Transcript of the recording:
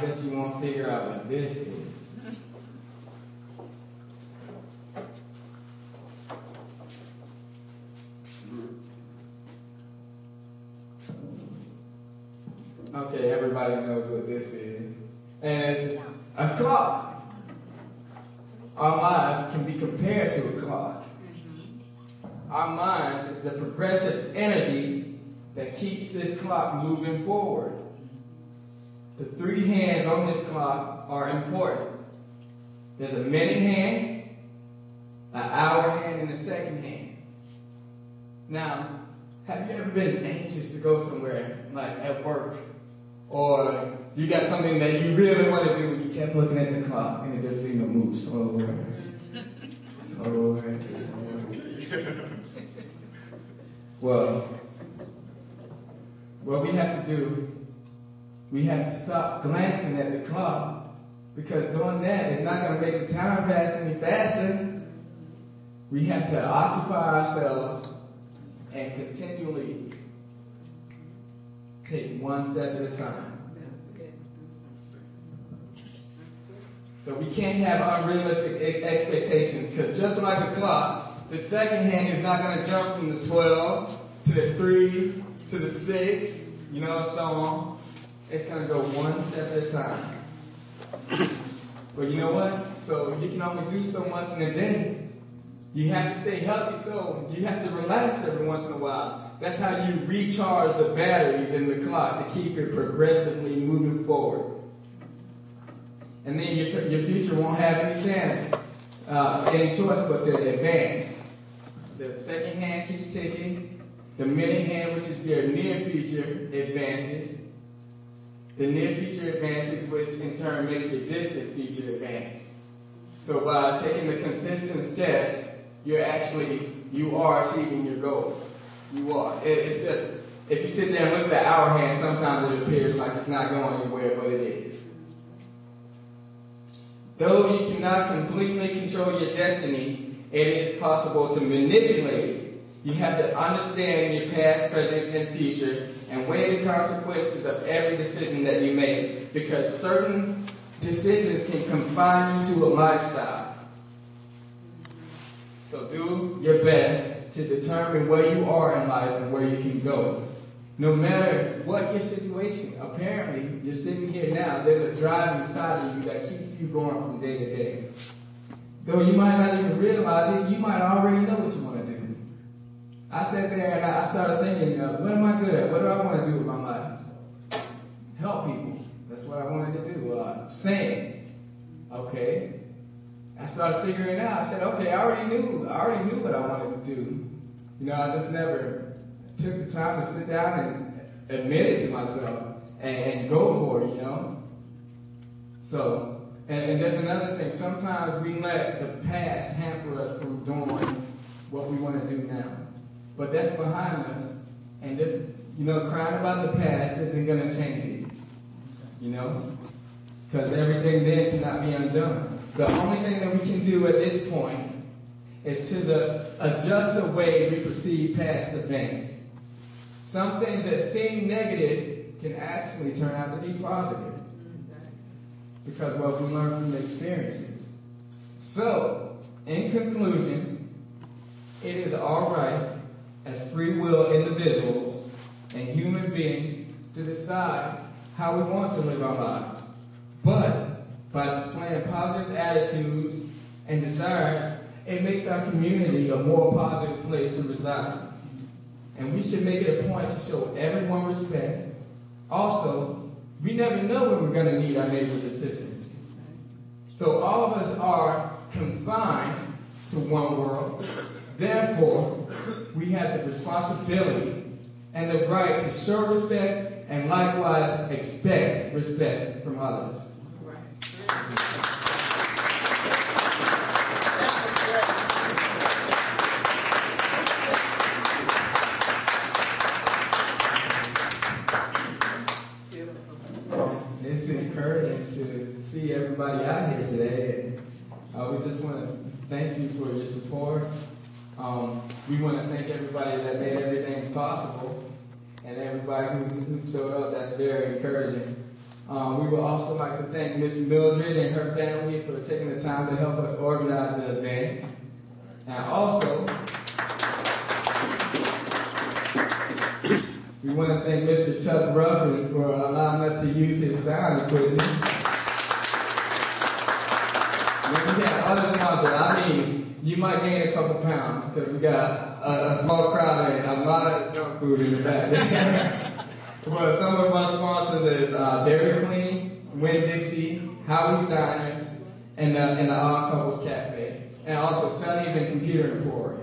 I bet you won't figure out what this is. Okay, everybody knows what this is. And it's a clock. Our lives can be compared to a clock. Our minds is a progressive energy that keeps this clock moving forward. The three hands on this clock are important. There's a minute hand, an hour hand, and a second hand. Now, have you ever been anxious to go somewhere, like at work? Or you got something that you really want to do and you kept looking at the clock and it just seemed to move slower, slower. Well, what we have to do, we have to stop glancing at the clock, because doing that is not going to make the time pass any faster. We have to occupy ourselves and continually take one step at a time. So we can't have unrealistic expectations, because just like a clock, the second hand is not going to jump from the 12 to the 3 to the 6, you know, and so on. It's going to go one step at a time. But you know what? So you can only do so much in a day. You have to stay healthy, so you have to relax every once in a while. That's how you recharge the batteries in the clock to keep it progressively moving forward. And then your future won't have any chance, any choice but to advance. The second hand keeps ticking. The minute hand, which is your near future, advances. The near future advances, which in turn makes your distant future advance. So by taking the consistent steps, you are achieving your goal. You are. It's just, if you sit there and look at the hour hand, sometimes it appears like it's not going anywhere, but it is. Though you cannot completely control your destiny, it is possible to manipulate it. You have to understand your past, present, and future and weigh the consequences of every decision that you make, because certain decisions can confine you to a lifestyle. So do your best to determine where you are in life and where you can go. No matter what your situation, apparently you're sitting here now, there's a drive inside of you that keeps you going from day to day. Though you might not even realize it, you might already know what you want to do. I sat there and I started thinking, what am I good at? What do I want to do with my life? Help people. That's what I wanted to do. Sing. Okay. I started figuring it out. I said, okay, I already knew what I wanted to do. You know, I just never took the time to sit down and admit it to myself and go for it, you know. So, and there's another thing. Sometimes we let the past hamper us from doing what we want to do now. But that's behind us. And just, you know, crying about the past isn't going to change it. You know? Because everything then cannot be undone. The only thing that we can do at this point is to adjust the way we perceive past events. Some things that seem negative can actually turn out to be positive. Because, well, we learn from the experiences. So, in conclusion, it is all right as free will individuals and human beings to decide how we want to live our lives. But by displaying positive attitudes and desires, it makes our community a more positive place to reside. And we should make it a point to show everyone respect. Also, we never know when we're going to need our neighbor's assistance. So all of us are confined to one world. Therefore, we have the responsibility and the right to show respect and likewise expect respect from others. It's encouraging to see everybody out here today. We just want to thank you for your support. We want to thank everybody that made everything possible, and everybody who showed up. That's very encouraging. We would also like to thank Miss Mildred and her family for taking the time to help us organize the event. And also, we want to thank Mr. Chuck Ruffin for allowing us to use his sound equipment. When we got other sponsors, I mean, you might gain a couple pounds because we got a small crowd and a lot of junk food in the back. But some of our sponsors is Dairy Queen, Winn-Dixie, Howie's Diner, and the Odd Couples Cafe. And also Sonny's and Computer Emporium.